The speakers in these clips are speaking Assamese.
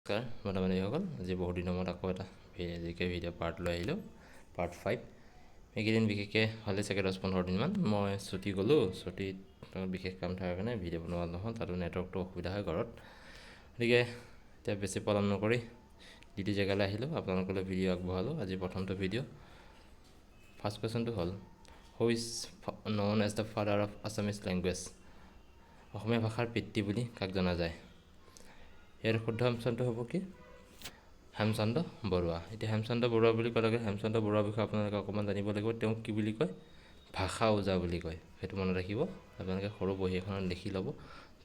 নমস্কাৰ বন্ধু-বান্ধৱীসকল, আজি বহুত দিনৰ মূৰত আকৌ এটা ভিডিঅ' পাৰ্ট লৈ আহিলোঁ, পাৰ্ট 5। এইকেইদিন বিশেষকৈ হ'লে চাগে 10-15 দিনমান মই ছুটি গ'লোঁ। ছুটীত বিশেষ কাম থকাৰ কাৰণে ভিডিঅ' বনোৱা নহ'ল, তাতো নেটৱৰ্কটো অসুবিধা হয় ঘৰত। গতিকে এতিয়া বেছি পলম নকৰি যিটো জেগালৈ আহিলোঁ আপোনালোকলৈ ভিডিঅ' আগবঢ়ালোঁ। আজি প্ৰথমটো ভিডিঅ'। ফাৰ্ষ্ট কুৱেশ্যনটো হ'ল, who is known as the father of Assamese language? Asomiya ভাষাৰ পিতৃ বুলি কাক জনা যায়? ইয়াৰ শুদ্ধ অপশ্যনটো হ'ব কি? হেমচন্দ্ৰ বৰুৱা। এতিয়া হেমচন্দ্ৰ বৰুৱা বুলি ক'লে হেমচন্দ্ৰ বৰুৱাৰ বিষয়ে আপোনালোকে অকণমান জানিব লাগিব। তেওঁক কি বুলি কয়? ভাষা ওজা বুলি কয়। সেইটো মনত ৰাখিব, আপোনালোকে সৰু বহী এখনত লিখি ল'ব,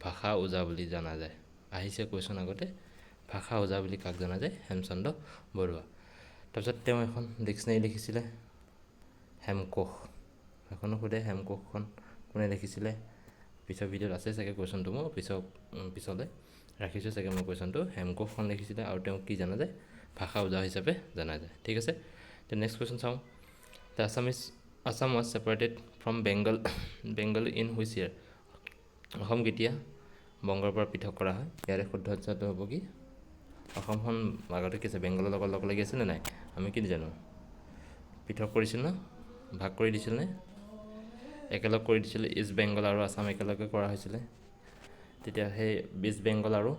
ভাষা ওজা বুলি জনা যায়। আহিছে কুৱেশ্যন আগতে, ভাষা ওজা বুলি কাক জনা যায়? হেমচন্দ্ৰ বৰুৱা। তাৰপিছত তেওঁ এখন ডিক্সনেৰী লিখিছিলে, হেমকোষ। সেইখনো সোধে, হেমকোষখন কোনে লিখিছিলে? পিছৰ ভিডিঅ'ত আছে চাগে কুৱেশ্যনটো, মই পিছলৈ ৰাখিছোঁ চাগে মই কুৱেশ্যনটো। হেমকোষখন লিখিছিলে আৰু তেওঁক কি জনা যায়? ভাষা ওজা হিচাপে জনা যায়। ঠিক আছে, এতিয়া নেক্সট কুৱেশ্যন চাওঁ। The Assam was separated from Bengal in which year? Assam কেতিয়া বংগৰ পৰা পৃথক কৰা হয়? ইয়াৰে শুদ্ধ উত্তৰটো হ'ব কি? অসমখন আগতে কি আছে, বেংগলৰ লগত লগ লাগি আছিলে নাই? আমি কি জানো, পৃথক কৰিছিল ন, ভাগ কৰি দিছিল নে? একেলগ কৰি দিছিলে, ইষ্ট বেংগল আৰু আছাম একেলগে কৰা হৈছিলে। তেতিয়া সেই ইষ্ট বেংগল আৰু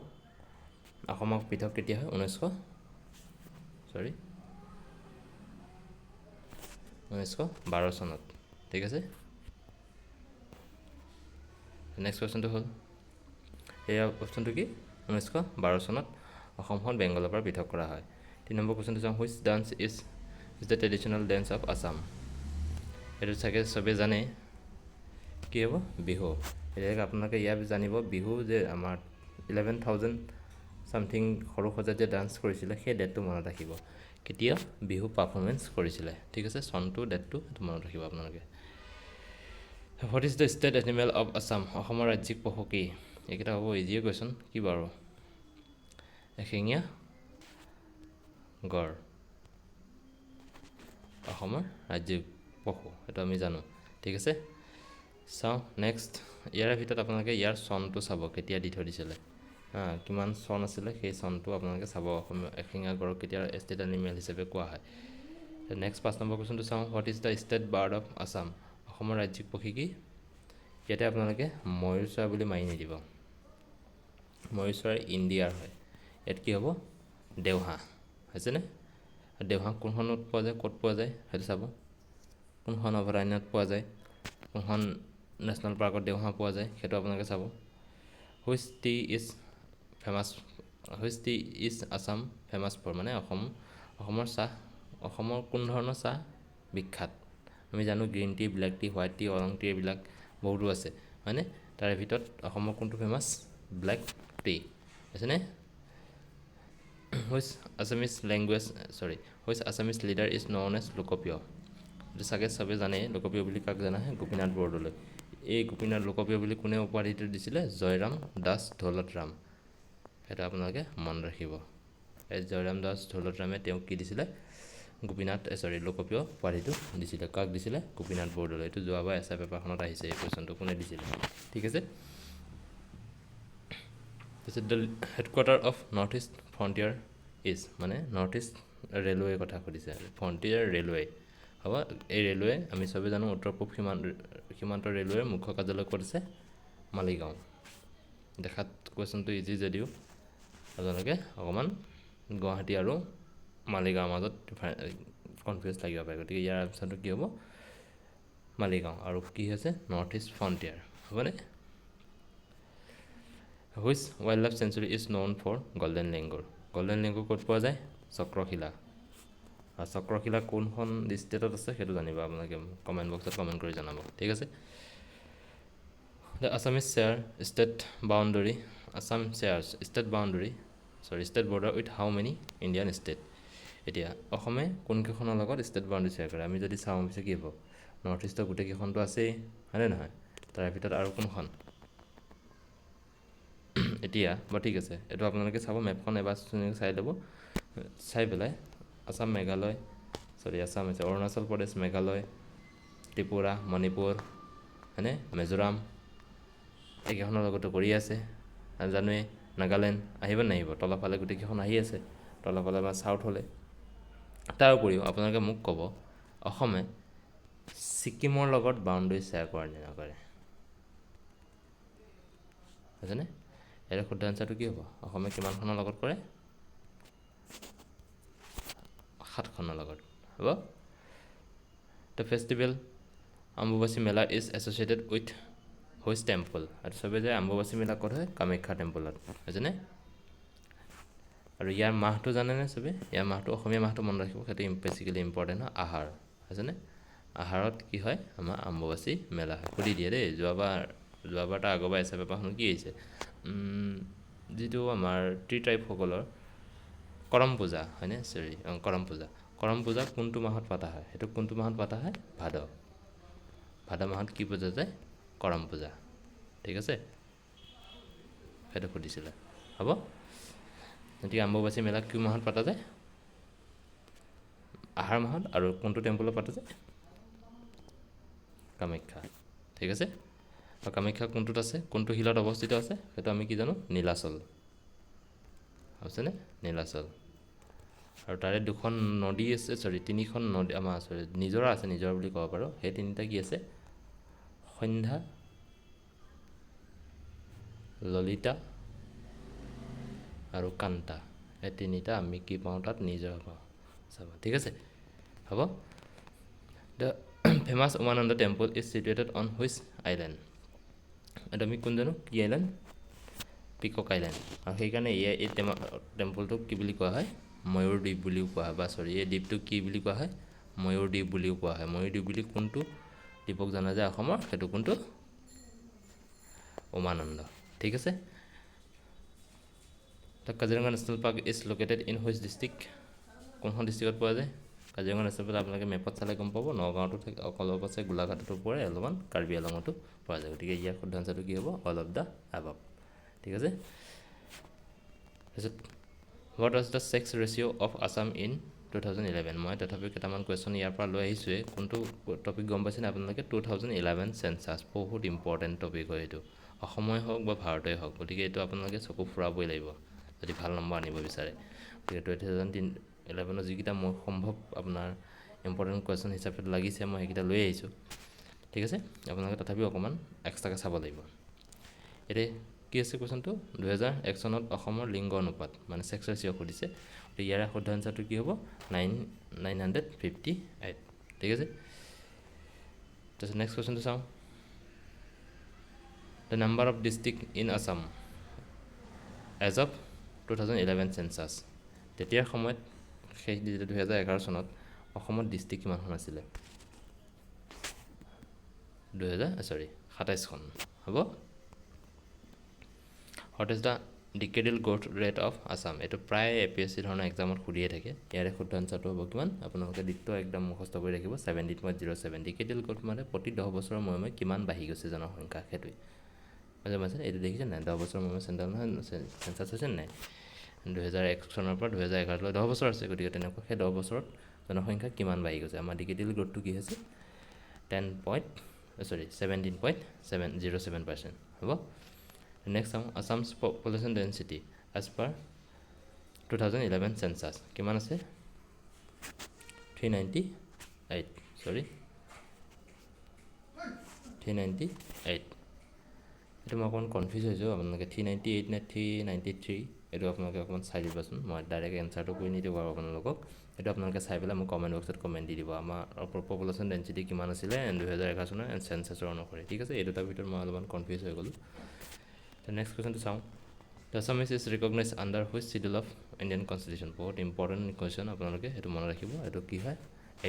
অসমক পৃথক কেতিয়া হয়? 1912 চনত। ঠিক আছে, নেক্সট কুৱেশ্যনটো হ'ল, এয়া অপশ্যনটো কি? 1912 চনত অসমখন বেংগলৰ পৰা পৃথক কৰা হয়। 3 নম্বৰ কুৱেশ্যনটো চাওঁ, which dance is the traditional dance of Assam? এইটো চাগে চবেই জানে, কি হ'ব? বিহু। এতিয়া আপোনালোকে ইয়াত জানিব, বিহু যে আমাৰ 11,000 চামথিং সৰু সজাত যে ডান্স কৰিছিলে, সেই ডেটটো মনত ৰাখিব, কেতিয়া বিহু পাৰফৰ্মেঞ্চ কৰিছিলে। ঠিক আছে, চনটো ডেটটো সেইটো মনত ৰাখিব আপোনালোকে। What is the state animal of Assam? অসমৰ ৰাজ্যিক পশু কি? এইকেইটা হ'ব ইজিয়ে কুৱেশ্যন, কি বাৰু? এশিঙীয়া গড় অসমৰ ৰাজ্যিক পশু, সেইটো আমি জানো। ঠিক আছে, চাওঁ নেক্সট। ইয়াৰ ভিতৰত আপোনালোকে ইয়াৰ চনটো চাব, কেতিয়া দি থৈ দিছিলে, কিমান চন আছিলে, সেই চনটো আপোনালোকে চাব। অসমীয়া এশিঙীয়া গড়ক কেতিয়া ষ্টেট এনিমেল হিচাপে কোৱা হয়। নেক্সট 5 নম্বৰ কুৱেশ্যনটো চাওঁ, what is the state bird of Assam? অসমৰ ৰাজ্যিক পক্ষী কি? ইয়াতে আপোনালোকে ময়ূৰ চৰাই বুলি মাৰি নিদিব, ময়ূৰ চৰাই ইণ্ডিয়াৰ হয়। ইয়াত কি হ'ব? দেওহাঁহ হৈছেনে? দেওহাঁহ কোনখনত পোৱা যায়, ক'ত পোৱা যায় সেইটো চাব, কোনখন অভয়াৰণ্যত পোৱা যায়, কোনখন নেশ্যনেল পাৰ্কত দেওহাঁহ পোৱা যায়, সেইটো আপোনালোকে চাব। Which tea is Assam famous for? মানে অসমৰ চাহ, অসমৰ কোন ধৰণৰ চাহ বিখ্যাত? আমি জানো green tea, black tea, white tea, oolong tea, এইবিলাক বহুতো আছে হয়নে? তাৰে ভিতৰত অসমৰ কোনটো ফেমাছ? ব্লেক টি হৈছেনে? Which Assamese leader is known as লোকপ্ৰিয়? এইটো চাগে চবে জানে, লোকপ্ৰিয় বুলি কাক জনা হয়? গোপীনাথ বৰদলৈ। এই গোপীনাথ লোকপ্ৰিয় বুলি কোনে উপাধিটো দিছিলে? জয়ৰাম দাস দৌলতৰাম। সেইটো আপোনালোকে মনত ৰাখিব। এই জয়ৰাম দাস দৌলতৰামে তেওঁক কি দিছিলে? লোকপ্ৰিয় উপাধিটো দিছিলে। কাক দিছিলে? গোপীনাথ বৰদলৈ। এইটো যোৱাবাৰ এছআই পেপাৰখনত আহিছে, এই কুৱেশ্যনটো কোনে দিছিলে। ঠিক আছে, তাৰপিছত the headquarter of north east frontier is? মানে নৰ্থ ইষ্ট ৰেলৱেৰ কথা সুধিছে, ফ্ৰণ্টিয়াৰ ৰেলৱে হ'ব। এই ৰেলৱে আমি চবেই জানো উত্তৰ পূব সীমান্ত ৰেলৱেৰ মুখ্য কাৰ্যালয় ক'ত আছে? মালিগাঁও। দেখাত কুৱেশ্যনটো ইজি যদিও আপোনালোকে অকণমান গুৱাহাটী আৰু মালিগাঁৱৰ মাজত কনফিউজ লাগিব পাৰে, গতিকে ইয়াৰ আনচাৰটো কি হ'ব? মালিগাঁও। আৰু কি হৈছে? নৰ্থ ইষ্ট ফ্ৰণ্টিয়াৰ হ'বনে? Which wildlife sanctuary is known for golden langur? Golden langur ক'ত পোৱা যায়? চক্ৰশিলা। আৰু চক্ৰশিলা কোনখন ষ্টেটত আছে সেইটো জানিব আপোনালোকে, কমেণ্ট বক্সত কমেণ্ট কৰি জনাব। ঠিক আছে, the Assamese share state border with how many Indian state? এতিয়া অসমে কোনকেইখনৰ লগত ষ্টেট বাউণ্ডেৰী শ্বেয়াৰ কৰে? আমি যদি চাওঁ পিছে কি হ'ব? নৰ্থ ইষ্টৰ গোটেইকেইখনটো আছেই হয়নে নহয়? তাৰ ভিতৰত আৰু কোনখন? এতিয়া বাৰু ঠিক আছে, এইটো আপোনালোকে চাব, মেপখন এবাৰ চাই ল'ব, চাই পেলাই আছাম হৈছে অৰুণাচল প্ৰদেশ, মেঘালয়, ত্ৰিপুৰা, মণিপুৰ হয়নে, মিজোৰাম, এইকেইখনৰ লগতো কৰি আছে জানোৱেই, নাগালেণ্ড আহিব নাহিব তলফালে গোটেইকেইখন আহি আছে তলফালে আমাৰ চাউথ হ'লে তাৰ উপৰিও আপোনালোকে মোক ক'ব অসমে ছিকিমৰ লগত বাউণ্ডেৰী শ্বেয়াৰ কৰে নে নকৰে বুজিছেনে ইয়াৰ শুদ্ধ আনচাৰটো কি হ'ব অসমে কিমানখনৰ লগত কৰে 7খনৰ লগত হ'ব the festival Ambubachi Mela is associated with which temple আৰু চবে যে অম্বুবাচী মেলা ক'ত হয় কামাখ্যা টেম্পলত বুজিছেনে আৰু ইয়াৰ মাহটো জানেনে চবে ইয়াৰ মাহটো অসমীয়া মাহটো মনত ৰাখিব সেইটো বেছিকেলি ইম্পৰ্টেণ্ট হয় আহাৰ বুজিছেনে আহাৰত কি হয় আমাৰ অম্বুবাচী মেলা হয় সুধি দিয়ে দেই যোৱাবাৰ তাৰ আগৰবাৰ এছ পেপাৰখন কি আহিছে যিটো আমাৰ ট্ৰাইবসকলৰ কৰম পূজা হয়নে চৰি কৰম পূজা কোনটো মাহত পতা হয় সেইটো কোনটো মাহত পতা হয় ভাদ মাহত কি পূজা যায় কৰম পূজা ঠিক আছে সেইটো সুধিছিলে হ'ব গতিকে অম্বুবাচী মেলা কি মাহত পতা যায় আহাৰ মাহত আৰু কোনটো টেম্পলত পতা যায় কামাখ্যা ঠিক আছে আৰু কামাখ্যা কোনটোত আছে কোনটো শিলত অৱস্থিত আছে সেইটো আমি কি জানো নীলাচল হৈছেনে নীলাচল আৰু তাৰে দুখন নদী আছে তিনিখন নদী আমাৰ নিজৰা আছে নিজৰা বুলি ক'ব পাৰোঁ সেই তিনিটা কি আছে সন্ধ্যা ললিতা আৰু কান্তা এই তিনিটা আমি কি পাওঁ তাত নিজৰা পাওঁ চাবা ঠিক আছে হ'ব the famous Umananda temple is situated on which island এইটো আমি কোন জানো কি আইলেণ্ড পিকক আইলেণ্ড আৰু সেইকাৰণে এই টেম্পলটোক কি বুলি কোৱা হয় ময়ূৰ দ্বীপ বুলিও কোৱা হয় বা এই দ্বীপটোক কি বুলি কোৱা হয় ময়ূৰ দ্বীপ বুলিও কোৱা হয় ময়ূৰ দ্বীপ বুলি কোনটো দ্বীপক জনা যায় অসমৰ সেইটো কোনটো উমানন্দ ঠিক আছে the Kaziranga national park is located in which district কোনখন ডিষ্ট্ৰিক্টত পোৱা যায় কাজিৰঙা নেশ্যনেল পাৰ্ক আপোনালোকে মেপত চালে গম পাব নগাঁৱতো থাকে অলপ আছে গোলাঘাটতো পৰে অলপমান কাৰ্বি আংলঙতো পোৱা যায় গতিকে ইয়াৰ শুদ্ধ আনচাৰটো কি হ'ব অল অফ দ্য এবাভ ঠিক আছে তাৰপিছত what was the sex ratio' of Assam in 2011 মই তথাপিও কেইটামান কুৱেশ্যন ইয়াৰ পৰা লৈ আহিছোঁৱেই কোনটো টপিক গম পাইছেনে আপোনালোকে 2011 চেঞ্চাছ বহুত ইম্পৰ্টেণ্ট টপিক হয় এইটো অসমে হওক বা ভাৰতেই হওক গতিকে এইটো আপোনালোকে চকু ফুৰাবই লাগিব যদি ভাল নম্বৰ আনিব বিচাৰে গতিকে 2011 যিকেইটা মোৰ সম্ভৱ আপোনাৰ ইম্পৰ্টেণ্ট কুৱেশ্যন হিচাপে লাগিছে মই সেইকেইটা লৈ আহিছোঁ ঠিক আছে আপোনালোকে তথাপিও অকণমান এক্সট্ৰাকৈ চাব লাগিব এতিয়া কি আছে কুৱেশ্যনটো 2001 চনত অসমৰ লিংগ অনুপাত মানে ছেক্স ৰেচিঅ' সুধিছে ইয়াৰে শুদ্ধ আনচাৰটো কি হ'ব 958 ঠিক আছে তাৰপিছত নেক্সট কুৱেশ্যনটো চাওঁ the number of district in Assam as of 2011 census তেতিয়াৰ সময়ত সেই 2011 চনত অসমত ডিষ্ট্ৰিক্ট কিমানখন আছিলে 27খন হ'ব what is the ডিকেডেল growth rate of Assam এইটো প্ৰায় APSC ধৰণৰ এক্সামত সুধিয়ে থাকে ইয়াৰে শুদ্ধ আনচাৰটো হ'ব কিমান আপোনালোকে দ্বিতীয় একদম মুখস্থ কৰি ৰাখিব 17.07 ডিকেডেল গ্ৰথ মানে প্ৰতি 10 বছৰৰ মূৰে কিমান বাঢ়ি গৈছে জনসংখ্যা সেইটোৱে বুজি এইটো দেখিছে নাই 10 বছৰৰ মূৰে চেণ্ট্ৰেল নহয় চেঞ্চাছ হৈছে নাই 2001 চনৰ পৰা 2011 লৈ 10 বছৰ আছে গতিকে তেনেকুৱা সেই 10 বছৰত জনসংখ্যা কিমান বাঢ়ি গৈছে আমাৰ ডিকেডেল গ্ৰথটো কি হৈছে 17.07% হ'ব নেক্সট চাওঁ Assam's population density as per 2011 census কিমান আছে 398 এইটো মই অকণমান কনফিউজ হৈছোঁ আপোনালোকে 398 নে 393 এইটো আপোনালোকে অকণমান চাই দিবচোন মই ডাইৰেক্ট এনচাৰটো কৰি নিদিওঁ বাৰু আপোনালোকক এইটো আপোনালোকে চাই পেলাই মোক কমেণ্ট বক্সত কমেণ্ট দি দিব আমাৰ পপুলেশ্যন ডেঞ্চিটি কিমান আছিলে 2011 চনৰ চেঞ্চাছৰ অনুসৰি ঠিক আছে এই দুটাৰ ভিতৰত মই অলপমান কনফিউজ হৈ গ'লোঁ নেক্সট কুৱেশ্যনটো চাওঁ the Assamese is recognise under which schedule of Indian constitution বহুত ইম্পৰ্টেণ্ট কুৱেশ্যন আপোনালোকে সেইটো মনত ৰাখিব এইটো কি হয়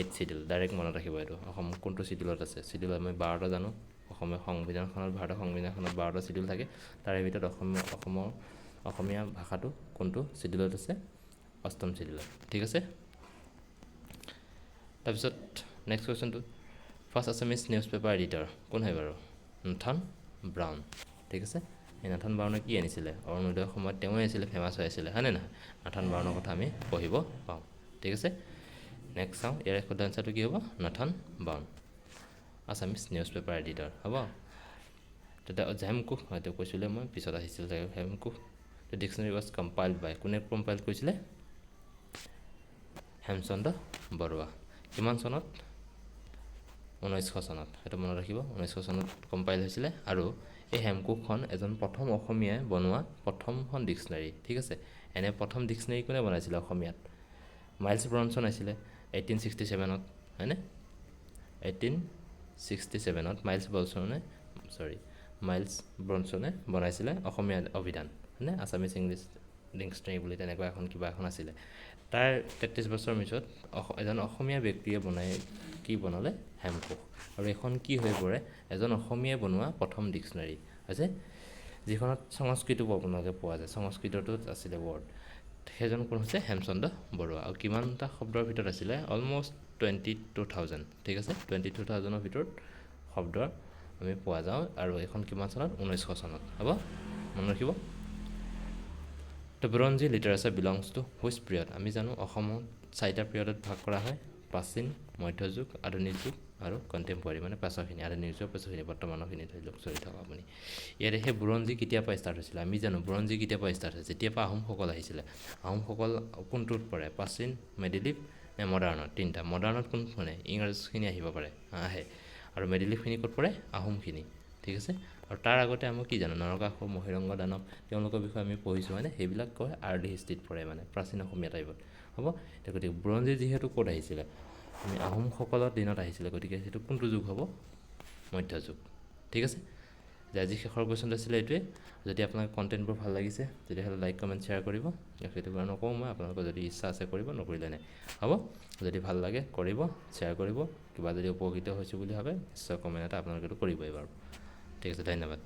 8th চিডিউল ডাইৰেক্ট মনত ৰাখিব এইটো অসম কোনটো চিডিউলত আছে চিডিউল আমি 12টা জানো অসমীয়া সংবিধানখনত ভাৰতৰ সংবিধানখনত 12টা চিডিউল থাকে তাৰে ভিতৰত অসমীয়া ভাষাটো কোনটো চিডিউলত আছে 8ম চিডিউলত ঠিক আছে তাৰপিছত নেক্সট কুৱেশ্যনটো first Assamese newspaper editor কোন হয় বাৰু নাথান ব্ৰাউন ঠিক আছে এই নাথান ব্ৰাউনে কি আনিছিলে অৰুণোদয়ৰ সময়ত তেওঁৱে আছিলে ফেমাছ হৈ আছিলে হয়নে নহয় নাথান ব্ৰাউনৰ কথা আমি পঢ়িব পাওঁ ঠিক আছে নেক্সট চাওঁ ইয়াৰে শুদ্ধ আনচাৰটো কি হ'ব Nathan brown Assamese newspaper editor হ'ব তেতিয়া হেমকুক হয়তো কৈছিলে মই পিছত আহিছিল হেমকুক দ্য ডিকশ্যনেৰী ৱাজ কম্পাইলড বাই, কোনে কম্পাইল কৰিছিলে? হেমচন্দ্ৰ বৰুৱা। কিমান চনত? 1900 চনত, সেইটো মনত ৰাখিব। 1900 চনত কম্পাইল হৈছিলে। আৰু এই হেমকোষখন এজন প্ৰথম অসমীয়াই বনোৱা প্ৰথমখন ডিকশ্যনেৰী, ঠিক আছে। এনে প্ৰথম ডিকশ্যনেৰী কোনে বনাইছিলে অসমীয়াত? মাইলছ ব্ৰনছন আছিলে 1867ত, হয়নে? 1867ত মাইলছ ব্ৰনছনে বনাইছিলে অসমীয়া অভিধান, হয়নে? আছামিছ ইংলিছ ডিকশ্যনেৰী বুলি তেনেকুৱা এখন কিবা এখন আছিলে। তাৰ 33 বছৰ পিছত এজন অসমীয়া ব্যক্তিয়ে কি বনালে? হেমকোষ। আৰু এখন কি হৈ পৰে? এজন অসমীয়াই বনোৱা প্ৰথম ডিকশ্যনেৰী হৈছে, যিখনত সংস্কৃতো আপোনালোকে পোৱা যায়। সংস্কৃতটোত আছিলে ৱৰ্ড। সেইজন কোন হৈছে? হেমচন্দ্ৰ বৰুৱা। আৰু কিমানটা শব্দৰ ভিতৰত আছিলে? অলমষ্ট 22,000, ঠিক আছে। 22,000ৰ ভিতৰত শব্দ আমি পোৱা যাওঁ। আৰু এইখন কিমান চনত? 1900 চনত, হ'ব, মনত ৰাখিব। দ্য বুৰঞ্জী literature belongs two which period? আমি জানো অসমত 4টা পিৰিয়ডত ভাগ কৰা হয়: প্ৰাচীন, মধ্যযুগ, আধুনিক যুগ আৰু কণ্টেম্পৰাৰী, মানে পাছৰখিনি, আধুনিক যুগ পাছৰখিনি, বৰ্তমানৰখিনি ধৰি লওক চলি থকা আপুনি। ইয়াতে সেই বুৰঞ্জী কেতিয়াৰ পৰা ষ্টাৰ্ট হৈছিলে? আমি জানো বুৰঞ্জী কেতিয়াৰ পৰা ষ্টাৰ্ট হৈছে? যেতিয়াৰ পৰা আহোমসকল আহিছিলে। আহোমসকল কোনটোত পৰে? প্ৰাচীন, মেডিলিভ নে মডাৰ্ণত? তিনিটা। মডাৰ্ণত কোন মানে ইংৰাজখিনি আহিব পাৰে, আহে। আৰু মেডিলিভখিনি ক'ত পৰে? আহোমখিনি, ঠিক আছে। আৰু তাৰ আগতে আমি কি জানো? নৰকাসুৰ, মহিৰংগ দানৱ, তেওঁলোকৰ বিষয়ে আমি পঢ়িছোঁ, মানে সেইবিলাক কয় আৰ্লি হিষ্ট্ৰীত পৰে, মানে প্ৰাচীন অসমীয়া টাইপত, হ'ব। গতিকে বুৰঞ্জী যিহেতু ক'ত আহিছিলে? আমি আহোমসকলৰ দিনত আহিছিলে, গতিকে সেইটো কোনটো যুগ হ'ব? মধ্যযুগ, ঠিক আছে। আজি শেষৰ কুৱেশ্যনটো আছিলে এইটোৱে। যদি আপোনাৰ কণ্টেণ্টবোৰ ভাল লাগিছে তেতিয়াহ'লে লাইক, কমেণ্ট, শ্বেয়াৰ কৰিব। সেইটো কাৰণে নকওঁ মই, আপোনালোকৰ যদি ইচ্ছা আছে কৰিব, নকৰিলে নাই, হ'ব। যদি ভাল লাগে কৰিব, শ্বেয়াৰ কৰিব। কিবা যদি উপকৃত হৈছোঁ বুলি ভাবে নিশ্চয় কমেণ্ট এটা আপোনালোকেতো কৰিবই বাৰু, ঠিক আছে। ধন্যবাদ।